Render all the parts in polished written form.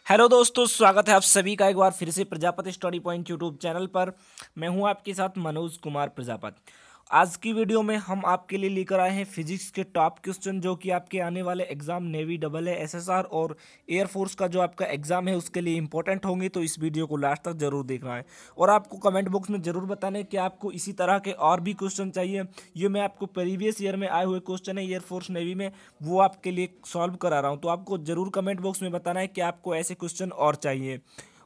Hello दोस्तों, स्वागत है आप सभी का एक बार फिर से Prajapati study point YouTube channel पर। मैं हूं आपके साथ मनोज कुमार प्रजापति। आज की वीडियो में हम आपके लिए लेकर आए हैं फिजिक्स के टॉप क्वेश्चन जो कि आपके आने वाले exam navy double A SSR और एयरफोर्स का जो आपका एग्जाम है उसके लिए इंपॉर्टेंट होंगे। तो इस वीडियो को लास्ट तक जरूर देखना है और आपको कमेंट बॉक्स में जरूर बताना है कि आपको इसी तरह के और भी क्वेश्चन चाहिए। ये मैं आपको प्रीवियस ईयर में आए हुए क्वेश्चन है एयरफोर्स नेवी में, वो आपके लिए सॉल्व करा रहा हूँ। तो आपको जरूर कमेंट बॉक्स में बताना है कि आपको ऐसे क्वेश्चन और चाहिए।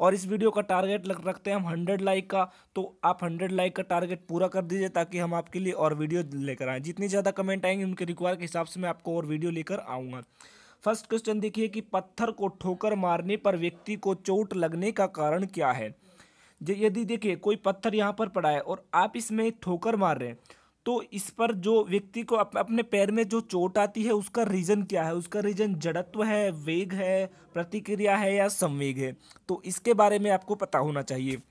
और इस वीडियो का टारगेट रखते हैं हम 100 लाइक का। तो आप 100 लाइक का टारगेट पूरा कर दीजिए ताकि हम आपके लिए और वीडियो लेकर आएँ। जितनी ज़्यादा कमेंट आएंगे उनके रिक्वायर के हिसाब से मैं आपको और वीडियो लेकर आऊँगा। फर्स्ट क्वेश्चन देखिए कि पत्थर को ठोकर मारने पर व्यक्ति को चोट लगने का कारण क्या है। यदि देखिए कोई पत्थर यहाँ पर पड़ा है और आप इसमें ठोकर मार रहे हैं तो इस पर जो व्यक्ति को अपने पैर में जो चोट आती है उसका रीजन क्या है। उसका रीजन जड़त्व है, वेग है, प्रतिक्रिया है या संवेग है। तो इसके बारे में आपको पता होना चाहिए।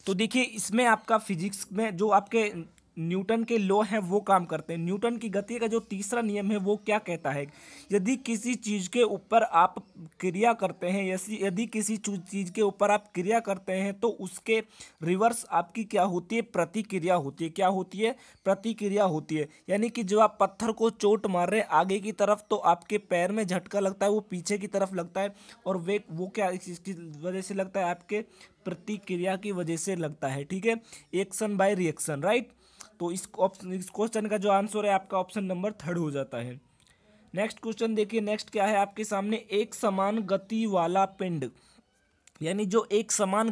तो देखिए इसमें आपका फिजिक्स में जो आपके न्यूटन के लॉ हैं वो काम करते हैं। न्यूटन की गति का जो तीसरा नियम है वो क्या कहता है, यदि किसी चीज़ के ऊपर आप क्रिया करते हैं, यदि किसी चीज़ के ऊपर आप क्रिया करते हैं तो उसके रिवर्स आपकी क्या होती है, प्रतिक्रिया होती है। क्या होती है? प्रतिक्रिया होती है। यानी कि जब आप पत्थर को चोट मार रहे हैं आगे की तरफ तो आपके पैर में झटका लगता है वो पीछे की तरफ लगता है, और वे वो क्या इसकी वजह से लगता है, आपके प्रतिक्रिया की वजह से लगता है। ठीक है, एक्शन बाय रिएक्शन, राइट। तो इस क्वेश्चन का जो आंसर है आपका ऑप्शन नंबर 3 हो जाता है। नेक्स्ट क्वेश्चन देखिए, नेक्स्ट क्या है आपके सामने, एक समान गति वाला पिंड, यानी जो एक समान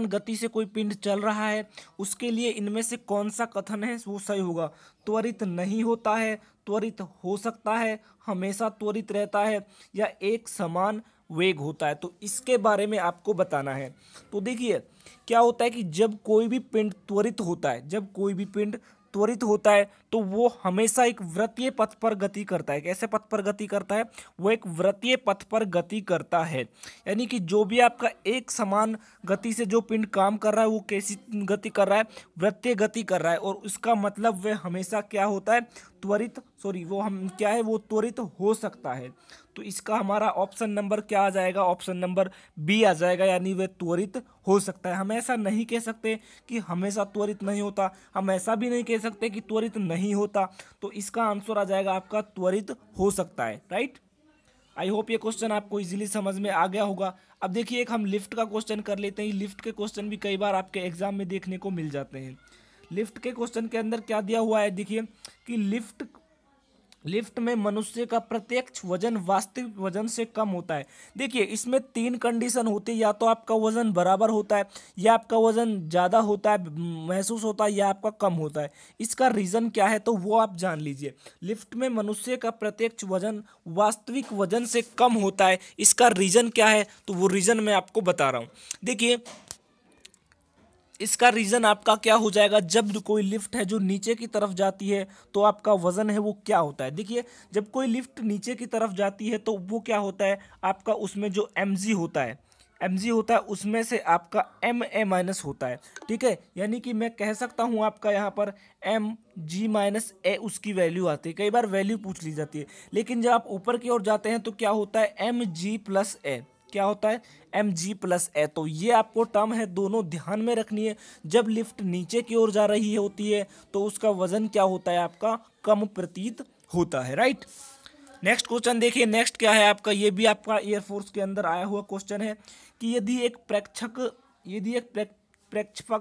गति से कोई पिंड चल रहा है उसके लिए इनमें से कौन सा कथन है वो सही होगा। त्वरित नहीं होता है, त्वरित हो सकता है, हमेशा त्वरित रहता है, या एक समान वेग होता है। तो इसके बारे में आपको बताना है। तो देखिए क्या होता है कि जब कोई भी पिंड त्वरित होता है, जब कोई भी पिंड त्वरित होता है तो वो हमेशा एक वृत्तीय पथ पर गति करता है। कैसे पथ पर गति करता है? वो एक वृत्तीय पथ पर गति करता है। यानी कि जो भी आपका एक समान गति से जो पिंड काम कर रहा है वो कैसी गति कर रहा है? वृत्तीय गति कर रहा है। और उसका मतलब वह हमेशा क्या होता है? त्वरित, सॉरी वो हम क्या है, वो त्वरित हो सकता है। तो इसका हमारा ऑप्शन नंबर क्या आ जाएगा? ऑप्शन नंबर बी आ जाएगा, यानी वह त्वरित हो सकता है। हम ऐसा नहीं कह सकते कि हमेशा त्वरित नहीं होता, हम ऐसा भी नहीं कह सकते कि त्वरित नहीं होता। तो इसका आंसर आ जाएगा आपका त्वरित हो सकता है, राइट। आई होप ये क्वेश्चन आपको इजीली समझ में आ गया होगा। अब देखिए एक हम लिफ्ट का क्वेश्चन कर लेते हैं। लिफ्ट के क्वेश्चन भी कई बार आपके एग्जाम में देखने को मिल जाते हैं। लिफ्ट के क्वेश्चन के अंदर क्या दिया हुआ है, देखिए कि लिफ्ट में मनुष्य का प्रत्यक्ष वजन वास्तविक वजन से कम होता है। देखिए इसमें 3 कंडीशन होती है, या तो आपका वजन बराबर होता है, या आपका वजन ज़्यादा होता है महसूस होता है, या आपका कम होता है। इसका रीज़न क्या है तो वो आप जान लीजिए। लिफ्ट में मनुष्य का प्रत्यक्ष वजन वास्तविक वजन से कम होता है, इसका रीज़न क्या है तो वो रीज़न मैं आपको बता रहा हूँ। देखिए इसका रीज़न आपका क्या हो जाएगा, जब कोई लिफ्ट है जो नीचे की तरफ जाती है तो आपका वज़न है वो क्या होता है। देखिए जब कोई लिफ्ट नीचे की तरफ जाती है तो वो क्या होता है आपका, उसमें जो mg होता है उसमें से आपका ma- होता है। ठीक है, यानी कि मैं कह सकता हूँ आपका यहाँ पर mg-a उसकी वैल्यू आती है। कई बार वैल्यू पूछ ली जाती है, लेकिन जब आप ऊपर की ओर जाते हैं तो क्या होता है mg+a। क्या होता है? mg+a। तो ये आपको टर्म है दोनों ध्यान में रखनी है। जब लिफ्ट नीचे की ओर जा रही होती है तो उसका वजन क्या होता है आपका, कम प्रतीत होता है, राइट। नेक्स्ट क्वेश्चन देखिए, नेक्स्ट क्या है आपका, ये भी आपका एयरफोर्स के अंदर आया हुआ क्वेश्चन है कि यदि एक प्रेक्षपक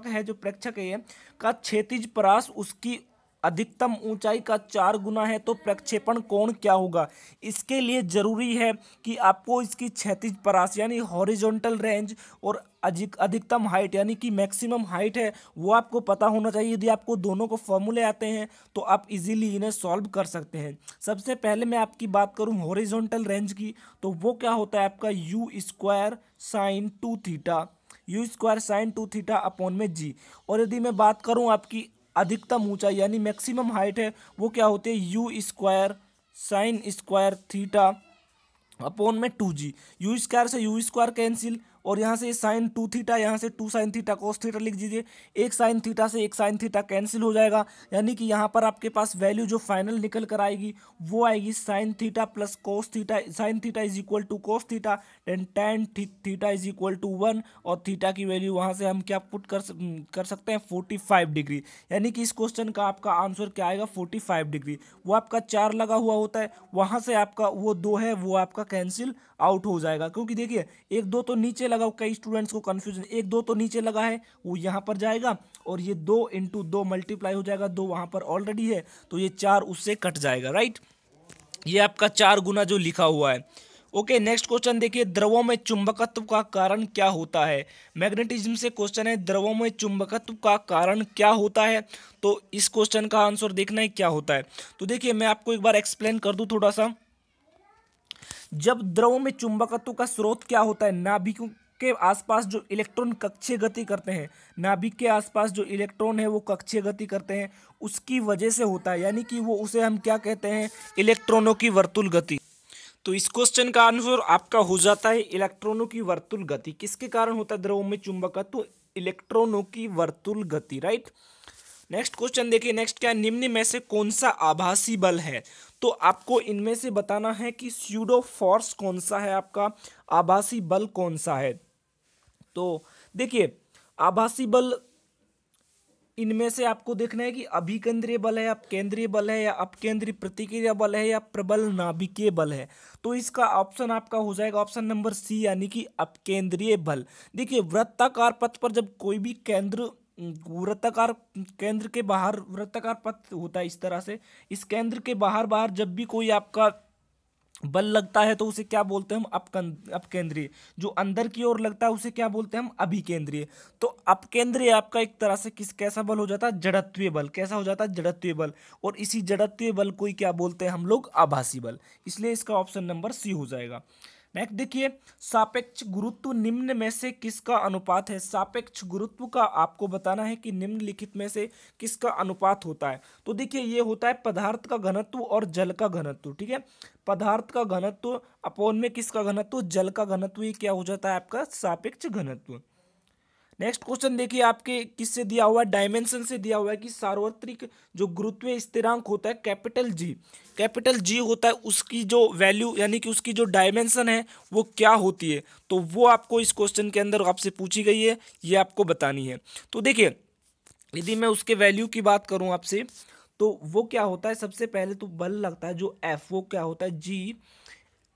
है, जो प्रेक्षक है का क्षैतिज परास उसकी अधिकतम ऊंचाई का 4 गुना है तो प्रक्षेपण कोण क्या होगा। इसके लिए जरूरी है कि आपको इसकी क्षैतिज परास यानी हॉरिजॉन्टल रेंज और अधिकतम हाइट यानी कि मैक्सिमम हाइट है वो आपको पता होना चाहिए। यदि आपको दोनों को फॉर्मूले आते हैं तो आप इजीली इन्हें सॉल्व कर सकते हैं। सबसे पहले मैं आपकी बात करूं हॉरिजॉन्टल रेंज की, तो वो क्या होता है आपका u² sin 2θ अपॉन में g। और यदि मैं बात करूं आपकी अधिकतम ऊंचाई यानी मैक्सिमम हाइट है वो क्या होती है u² sin² थीटा अपॉन में 2g। u² से u² कैंसिल और यहाँ से साइन 2 थीटा, यहाँ से 2 साइन थीटा कोस थीटा लिख दीजिए। एक साइन थीटा से एक साइन थीटा कैंसिल हो जाएगा, यानी कि यहाँ पर आपके पास वैल्यू जो फाइनल निकल कर आएगी वो आएगी sine theta plus cos theta. Sine theta is equal to cos theta, then tan theta is equal to 1, और थीटा की वैल्यू वहाँ से हम क्या पुट कर सकते हैं 45 डिग्री। यानी कि इस क्वेश्चन का आपका आंसर क्या आएगा 45 डिग्री। वो आपका 4 लगा हुआ होता है, वहाँ से आपका वो 2 है वो आपका कैंसिल आउट हो जाएगा, क्योंकि देखिए 1 2 तो नीचे लगा, कई स्टूडेंट्स को कंफ्यूजन 1 2 तो नीचे लगा है वो यहाँ पर जाएगा, और ये 2 इंटू 2 मल्टीप्लाई हो जाएगा, 2 वहाँ पर ऑलरेडी है तो ये 4 उससे कट जाएगा, राइट। ये आपका 4 गुना जो लिखा हुआ है। ओके, नेक्स्ट क्वेश्चन देखिए, द्रवों में चुंबकत्व का कारण क्या होता है। मैग्नेटिज्म से क्वेश्चन है, द्रवों में चुंबकत्व का कारण क्या होता है। तो इस क्वेश्चन का आंसर देखना है क्या होता है। तो देखिए मैं आपको एक बार एक्सप्लेन कर दूं थोड़ा सा। जब द्रवों में चुंबकत्व का स्रोत क्या होता है, नाभिकों के आसपास जो इलेक्ट्रॉन कक्षीय गति करते हैं, नाभिक के आसपास जो इलेक्ट्रॉन है वो कक्षीय गति करते हैं, उसकी वजह से होता है, यानी कि वो उसे हम क्या कहते हैं, इलेक्ट्रॉनों की वर्तुल गति। तो इस क्वेश्चन का आंसर आपका हो जाता है इलेक्ट्रॉनों की वर्तुल गति। किसके कारण होता है द्रवों में चुंबकत्व, इलेक्ट्रॉनों की वर्तुल गति, राइट। नेक्स्ट क्वेश्चन देखिए, नेक्स्ट क्या है, निम्न में से कौन सा आभासी बल है। तो आपको इनमें से बताना है कि स्यूडो फोर्स कौन सा है, आपका आभासी बल कौन सा है। तो देखिए आभासी बल इनमें से आपको देखना है कि अभिकेंद्रीय बल है, अपकेंद्रीय बल है, या अपकेंद्रीय प्रतिक्रिया बल है, या प्रबल नाभिकीय बल है। तो इसका ऑप्शन आपका हो जाएगा ऑप्शन नंबर सी, यानी कि अपकेंद्रीय बल। देखिए वृत्ताकार पथ पर जब कोई भी वृत्ताकार केंद्र के बाहर वृत्ताकार पथ होता है इस तरह से, इस केंद्र के बाहर बाहर जब भी कोई आपका बल लगता है तो उसे क्या बोलते हैं हम अपकेंद्रीय। जो अंदर की ओर लगता है उसे क्या बोलते हैं हम अभिकेंद्रीय। तो अपकेंद्रीय आपका एक तरह से कैसा बल हो जाता है, जड़त्वीय बल। कैसा हो जाता है, जड़त्वीय बल। और इसी जड़त्वीय बल को ही क्या बोलते हैं हम लोग, आभासी बल। इसलिए इसका ऑप्शन नंबर सी हो जाएगा। नेक्स्ट देखिए, सापेक्ष गुरुत्व निम्न में से किसका अनुपात है। सापेक्ष गुरुत्व का आपको बताना है कि निम्नलिखित में से किसका अनुपात होता है। तो देखिए ये होता है पदार्थ का घनत्व और जल का घनत्व, ठीक है। पदार्थ का घनत्व अपोन में किसका घनत्व, जल का घनत्व, ये क्या हो जाता है आपका सापेक्ष घनत्व। नेक्स्ट क्वेश्चन देखिए, आपके किससे दिया हुआ है, डायमेंशन से दिया हुआ है कि सार्वत्रिक जो गुरुत्वीय स्थिरांक होता है कैपिटल जी होता है, उसकी जो वैल्यू यानी कि उसकी जो डायमेंशन है वो क्या होती है। तो वो आपको इस क्वेश्चन के अंदर आपसे पूछी गई है, ये आपको बतानी है। तो देखिए यदि मैं उसके वैल्यू की बात करूं आपसे, तो वो क्या होता है, सबसे पहले तो बल लगता है जो एफ, वो क्या होता है जी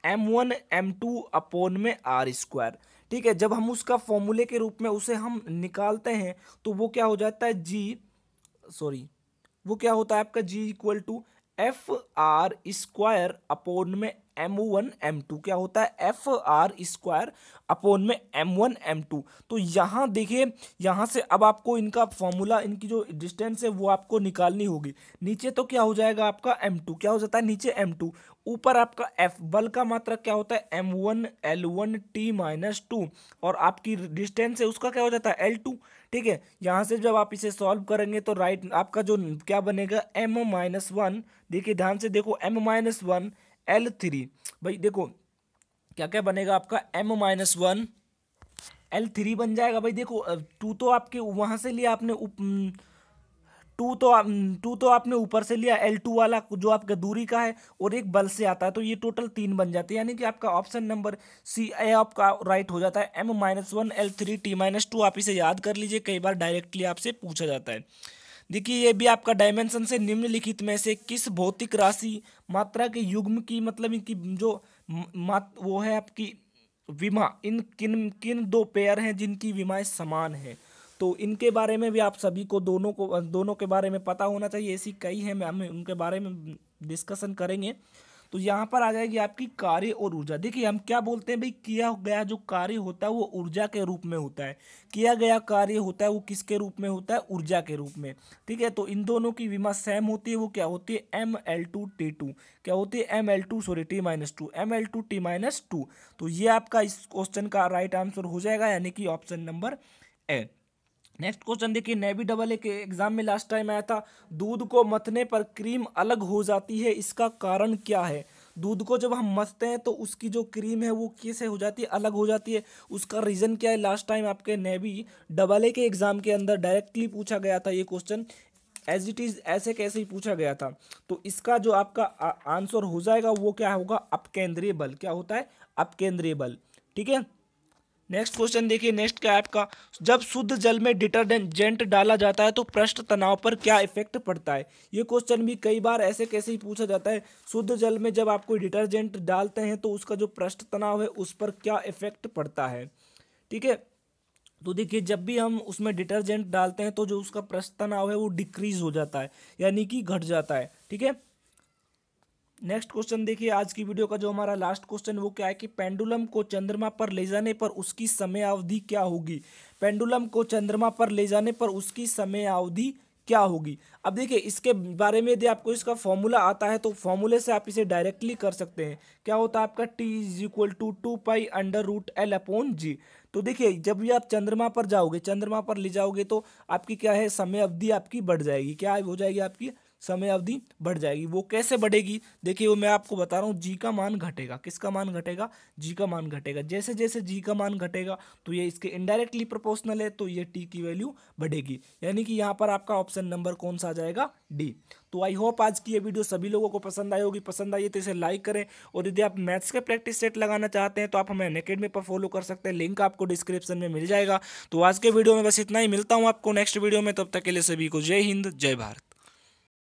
M1 M2 अपोन में R²। ठीक है, जब हम उसका फॉर्मूले के रूप में उसे हम निकालते हैं तो वो क्या हो जाता है वो क्या होता है आपका G equal to FR² upon में M1 M2। क्या होता है, FR² अपोन में M1 M2। तो यहाँ देखिए, यहाँ से अब आपको इनका फॉर्मूला, इनकी जो डिस्टेंस है वो आपको निकालनी होगी। नीचे तो क्या हो जाएगा आपका M2, क्या हो जाता है नीचे M2, ऊपर आपका F, बल का मात्रा क्या होता है M1 L1 T-2, और आपकी डिस्टेंस है उसका क्या हो जाता है L2। ठीक है, यहाँ से जब आप इसे सॉल्व करेंगे तो राइट आपका जो क्या बनेगा M-1, देखिए ध्यान से देखो M-1 L3, भाई देखो क्या क्या बनेगा आपका M-1 L3 बन जाएगा। भाई देखो 2 तो आपके वहां से लिया आपने, 2 तो आपने ऊपर से लिया, L2 वाला जो आपका दूरी का है और एक बल से आता है, तो ये टोटल 3 बन जाते हैं। यानी कि आपका ऑप्शन नंबर सी ए आपका राइट हो जाता है, M-1 L3 T-2। आप इसे याद कर लीजिए, कई बार डायरेक्टली आपसे पूछा जाता है। देखिए ये भी आपका डायमेंशन से निम्नलिखित में से किस भौतिक राशि मात्रा के युग्म की, मतलब इनकी जो वो है आपकी विमा, इन किन किन 2 पेयर हैं जिनकी विमाएं समान है। तो इनके बारे में भी आप सभी को दोनों के बारे में पता होना चाहिए। ऐसी कई हैं, हम उनके बारे में डिस्कशन करेंगे। तो यहाँ पर आ जाएगी आपकी कार्य और ऊर्जा। देखिए हम क्या बोलते हैं भाई, किया गया जो कार्य होता है वो ऊर्जा के रूप में होता है। किया गया कार्य होता है वो किसके रूप में होता है, ऊर्जा के रूप में। ठीक है, तो इन दोनों की विमा सेम होती है, वो क्या होती है ML2T2। क्या होती है T-2, ML2T-2। तो ये आपका इस क्वेश्चन का राइट आंसर हो जाएगा, यानी कि option number A. Next question देखिए, नेवी डबल ए के एग्जाम में लास्ट टाइम आया था, दूध को मथने पर क्रीम अलग हो जाती है, इसका कारण क्या है। दूध को जब हम मथते हैं तो उसकी जो क्रीम है वो कैसे हो जाती है, अलग हो जाती है। उसका रीज़न क्या है, लास्ट टाइम आपके नेवी डबल ए के एग्ज़ाम के अंदर डायरेक्टली पूछा गया था ये क्वेश्चन, एज इट इज़ ऐसे कैसे ही पूछा गया था। तो इसका जो आपका आंसर हो जाएगा वो क्या होगा, अपकेंद्रीय बल। क्या होता है, अपकेंद्रीय बल। ठीक है, नेक्स्ट क्वेश्चन देखिए। नेक्स्ट क्या है आपका, जब शुद्ध जल में डिटर्जेंट डाला जाता है तो पृष्ठ तनाव पर क्या इफेक्ट पड़ता है। ये क्वेश्चन भी कई बार ऐसे कैसे ही पूछा जाता है, शुद्ध जल में जब आप कोई डिटर्जेंट डालते हैं तो उसका जो पृष्ठ तनाव है उस पर क्या इफेक्ट पड़ता है। ठीक है, तो देखिए जब भी हम उसमें डिटर्जेंट डालते हैं तो जो उसका पृष्ठ तनाव है वो डिक्रीज हो जाता है, यानी कि घट जाता है। ठीक है, नेक्स्ट क्वेश्चन देखिए। आज की वीडियो का जो हमारा लास्ट क्वेश्चन वो क्या है कि पेंडुलम को चंद्रमा पर ले जाने पर उसकी समय अवधि क्या होगी। पेंडुलम को चंद्रमा पर ले जाने पर उसकी समय अवधि क्या होगी। अब देखिए इसके बारे में यदि आपको इसका फॉर्मूला आता है तो फॉर्मूले से आप इसे डायरेक्टली कर सकते हैं। क्या होता है आपका, T = 2π√L/g। तो देखिए जब भी आप चंद्रमा पर जाओगे, चंद्रमा पर ले जाओगे तो आपकी क्या है, समय अवधि आपकी बढ़ जाएगी। क्या हो जाएगी, आपकी समय अवधि बढ़ जाएगी। वो कैसे बढ़ेगी, देखिए वो मैं आपको बता रहा हूँ, जी का मान घटेगा। किसका मान घटेगा, जी का मान घटेगा। जैसे जैसे जी का मान घटेगा तो ये इसके इनडायरेक्टली प्रोपोर्शनल है, तो ये टी की वैल्यू बढ़ेगी। यानी कि यहाँ पर आपका ऑप्शन नंबर कौन सा आ जाएगा, डी। तो आई होप आज की ये वीडियो सभी लोगों को पसंद आई होगी। पसंद आई है तो इसे लाइक करें, और यदि आप मैथ्स के प्रैक्टिस सेट लगाना चाहते हैं तो आप हमें अनअकैडमी पर फॉलो कर सकते हैं, लिंक आपको डिस्क्रिप्शन में मिल जाएगा। तो आज के वीडियो में बस इतना ही, मिलता हूँ आपको नेक्स्ट वीडियो में, तब तक के लिए सभी को जय हिंद जय भारत।